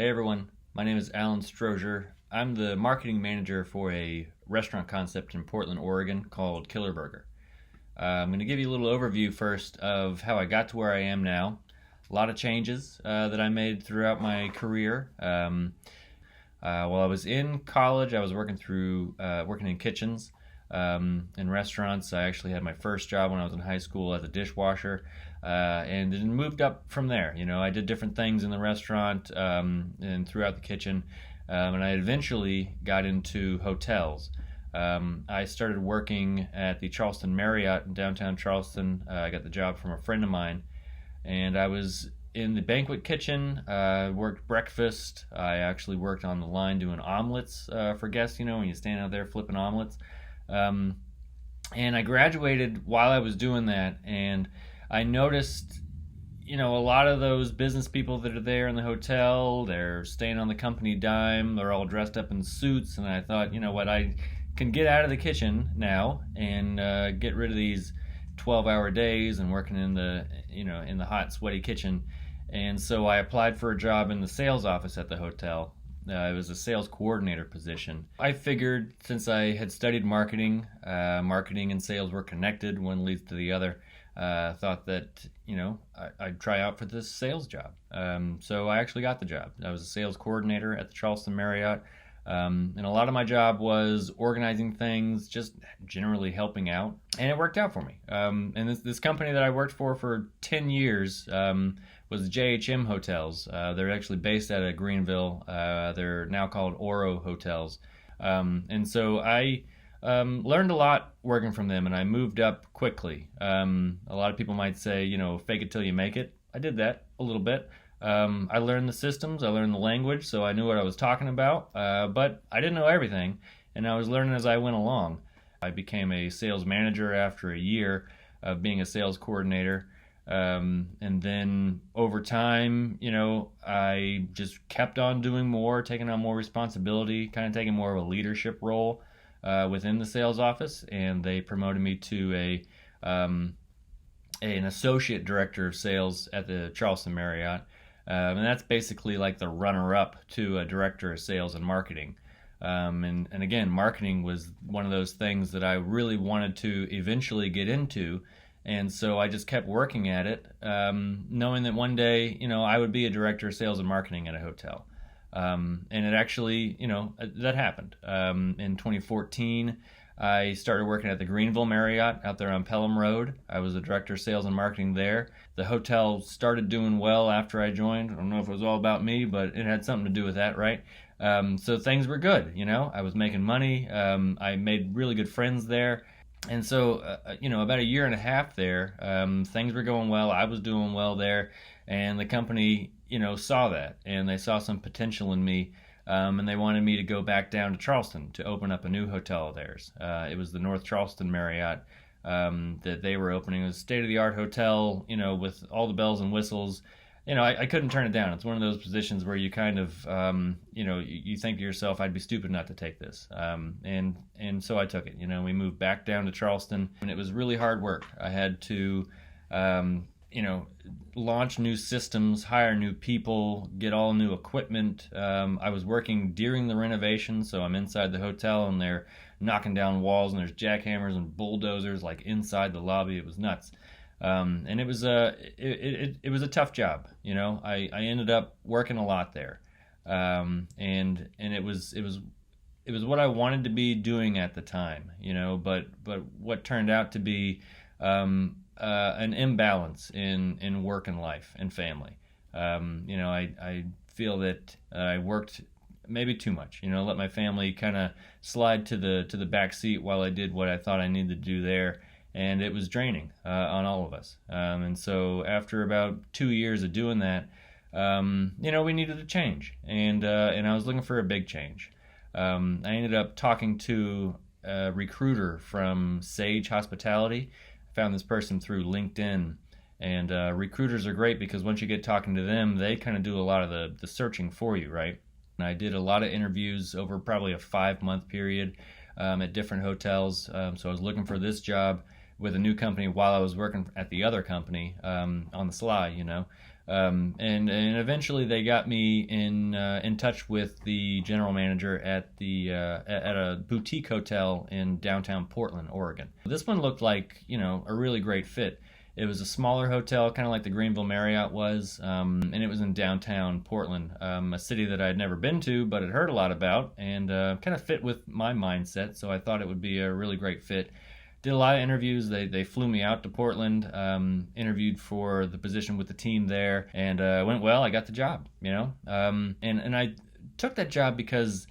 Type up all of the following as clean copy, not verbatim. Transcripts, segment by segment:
Hey everyone, my name is Alan Strozier. I'm the marketing manager for a restaurant concept in Portland, Oregon called Killer Burger. I'm going to give you a little overview first of how I got to where I am now. A lot of changes that I made throughout my career. While I was in college, I was working in kitchens, in restaurants. I actually had my first job when I was in high school as a dishwasher, and then moved up from there. I did different things in the restaurant and throughout the kitchen, and I eventually got into hotels. I started working at the Charleston Marriott in downtown Charleston. I got the job from a friend of mine, and I was in the banquet kitchen. Worked breakfast. I actually worked on the line doing omelets for guests. When you stand out there flipping omelets. And I graduated while I was doing that, and I noticed, a lot of those business people that are there in the hotel, they're staying on the company dime. They're all dressed up in suits, and I thought, what, I can get out of the kitchen now and get rid of these 12-hour days and working in the hot, sweaty kitchen. And so I applied for a job in the sales office at the hotel. It was a sales coordinator position. I figured, since I had studied marketing, marketing and sales were connected, one leads to the other. Thought that, I'd try out for this sales job. So I actually got the job. I was a sales coordinator at the Charleston Marriott. And a lot of my job was organizing things, just generally helping out, and it worked out for me. And this company that I worked for 10 years was JHM Hotels. They're actually based out of Greenville. They're now called Oro Hotels. And so I learned a lot working from them, and I moved up quickly. A lot of people might say, fake it till you make it. I did that a little bit. I learned the systems, I learned the language, so I knew what I was talking about, but I didn't know everything, and I was learning as I went along. I became a sales manager after a year of being a sales coordinator, and then over time, I just kept on doing more, taking on more responsibility, kind of taking more of a leadership role within the sales office, and they promoted me to an associate director of sales at the Charleston Marriott. And that's basically like the runner-up to a director of sales and marketing. And again, marketing was one of those things that I really wanted to eventually get into. And so I just kept working at it, knowing that one day, I would be a director of sales and marketing at a hotel. And it actually, that happened. In 2014, I started working at the Greenville Marriott out there on Pelham Road. I was the director of sales and marketing there. The hotel started doing well after I joined. I don't know if it was all about me, but it had something to do with that, right? So things were good, I was making money. I made really good friends there. And so, about a year and a half there, things were going well. I was doing well there. And the company, saw that, and they saw some potential in me. And they wanted me to go back down to Charleston to open up a new hotel of theirs. It was the North Charleston Marriott that they were opening. It was a state-of-the-art hotel, with all the bells and whistles. I couldn't turn it down. It's one of those positions where you kind of, you think to yourself, I'd be stupid not to take this. And so I took it. We moved back down to Charleston, and it was really hard work. I had to launch new systems, hire new people, get all new equipment. I was working during the renovation, so I'm inside the hotel and they're knocking down walls, and there's jackhammers and bulldozers like inside the lobby. It was nuts. And it was it was a tough job. I ended up working a lot there. And it was what I wanted to be doing at the time, but what turned out to be an imbalance in work and life and family. I feel that I worked maybe too much. Let my family kind of slide to the back seat while I did what I thought I needed to do there, and it was draining on all of us. And so after about 2 years of doing that, we needed a change, and I was looking for a big change. I ended up talking to a recruiter from Sage Hospitality. Found this person through LinkedIn, and recruiters are great because once you get talking to them, they kind of do a lot of the searching for you, right? And I did a lot of interviews over probably a 5-month period at different hotels. So I was looking for this job with a new company while I was working at the other company on the sly, And eventually they got me in touch with the general manager at at a boutique hotel in downtown Portland, Oregon. This one looked like, a really great fit. It was a smaller hotel, kind of like the Greenville Marriott was, and it was in downtown Portland, a city that I had never been to, but had heard a lot about, and kind of fit with my mindset. So I thought it would be a really great fit. Did a lot of interviews. They flew me out to Portland, interviewed for the position with the team there, and went well. I got the job, and I took that job because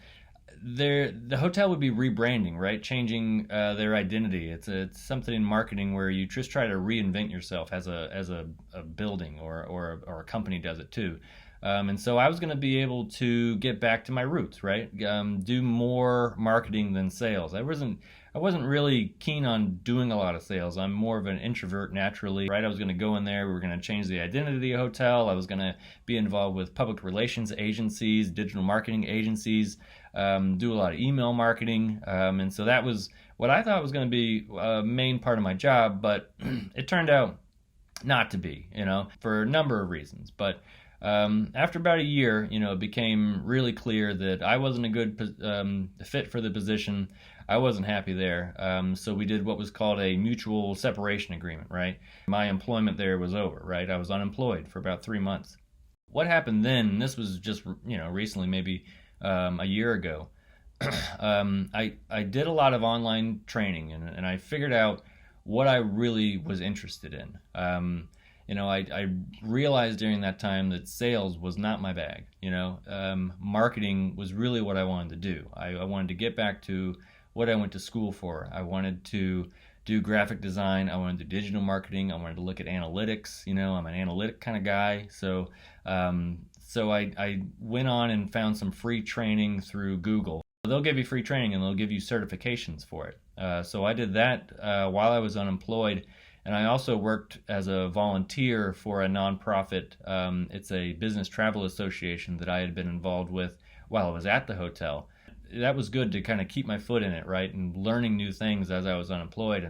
the hotel would be rebranding, right? Changing their identity. It's something in marketing where you just try to reinvent yourself as a building or a company does it too. And so I was going to be able to get back to my roots, right? Do more marketing than sales. I wasn't really keen on doing a lot of sales. I'm more of an introvert naturally, right? I was going to go in there. We were going to change the identity of the hotel. I was going to be involved with public relations agencies, digital marketing agencies, do a lot of email marketing. And so that was what I thought was going to be a main part of my job, but it turned out not to be, for a number of reasons. But after about a year, it became really clear that I wasn't a good fit for the position. I wasn't happy there. So we did what was called a mutual separation agreement, right? My employment there was over, right? I was unemployed for about 3 months. What happened then, and this was just, recently, maybe a year ago, I did a lot of online training and I figured out what I really was interested in. I realized during that time that sales was not my bag. Marketing was really what I wanted to do. I wanted to get back to what I went to school for. I wanted to do graphic design. I wanted to do digital marketing. I wanted to look at analytics. I'm an analytic kind of guy. So I went on and found some free training through Google. They'll give you free training and they'll give you certifications for it. So I did that while I was unemployed. And I also worked as a volunteer for a nonprofit. It's a business travel association that I had been involved with while I was at the hotel. That was good to kind of keep my foot in it, right, and learning new things as I was unemployed.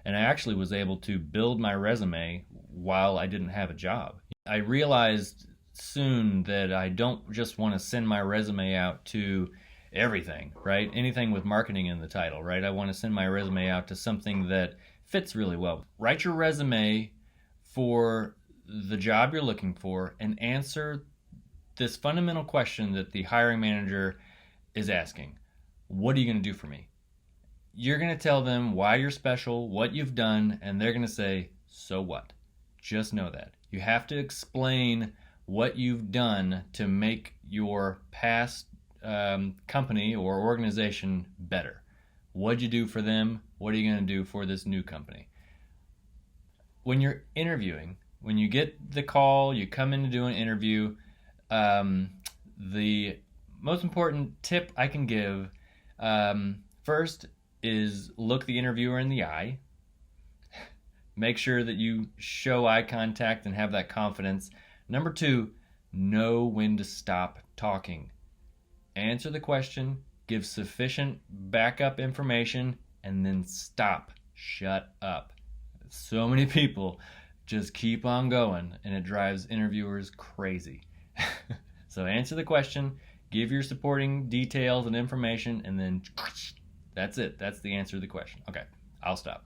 And I actually was able to build my resume while I didn't have a job. I realized soon that I don't just want to send my resume out to everything, right? Anything with marketing in the title, right? I want to send my resume out to something that fits really well. Write your resume for the job you're looking for and answer this fundamental question that the hiring manager is asking. What are you going to do for me? You're going to tell them why you're special, what you've done, and they're going to say, so what? Just know that. You have to explain what you've done to make your past company or organization better. What'd you do for them? What are you going to do for this new company? When you're interviewing, when you get the call, you come in to do an interview, the most important tip I can give first is look the interviewer in the eye. Make sure that you show eye contact and have that confidence. Number 2, know when to stop talking. Answer the question, give sufficient backup information, and then stop. Shut up. So many people just keep on going, and it drives interviewers crazy. So answer the question, give your supporting details and information, and then that's it. That's the answer to the question. Okay, I'll stop.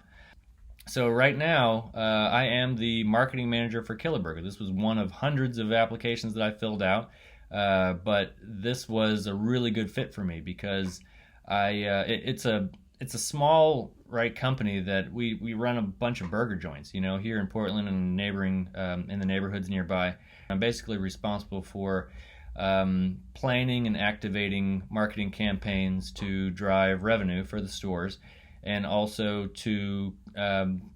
So right now, I am the marketing manager for Killer Burger. This was one of hundreds of applications that I filled out, but this was a really good fit for me because it's a small company that we run a bunch of burger joints, here in Portland and neighboring in the neighborhoods nearby. I'm basically responsible for planning and activating marketing campaigns to drive revenue for the stores and also to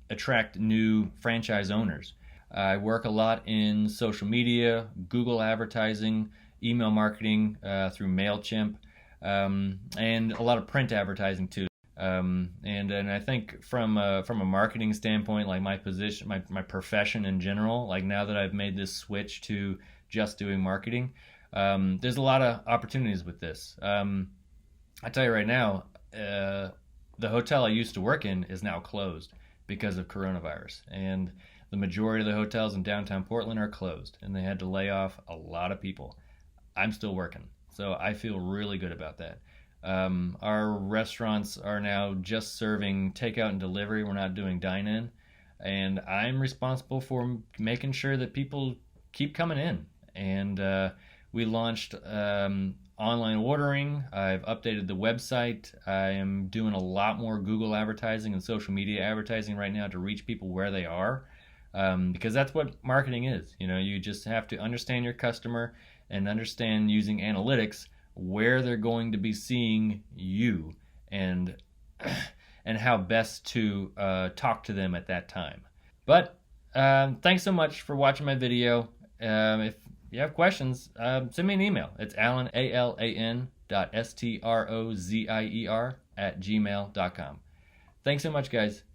attract new franchise owners. I work a lot in social media, Google advertising, email marketing through MailChimp, and a lot of print advertising too. And I think from a marketing standpoint, like my position, my profession in general, like now that I've made this switch to just doing marketing, there's a lot of opportunities with this. I tell you right now, the hotel I used to work in is now closed because of coronavirus. And the majority of the hotels in downtown Portland are closed, and they had to lay off a lot of people. I'm still working, so I feel really good about that. Our restaurants are now just serving takeout and delivery. We're not doing dine-in, and I'm responsible for making sure that people keep coming in. And we launched online ordering. I've updated the website. I am doing a lot more Google advertising and social media advertising right now to reach people where they are, because that's what marketing is. You know, you just have to understand your customer and understand using analytics where they're going to be seeing you, and how best to talk to them at that time. But thanks so much for watching my video. If you have questions, send me an email. It's Alan, ALAN.STROZIER @gmail.com. Thanks so much, guys.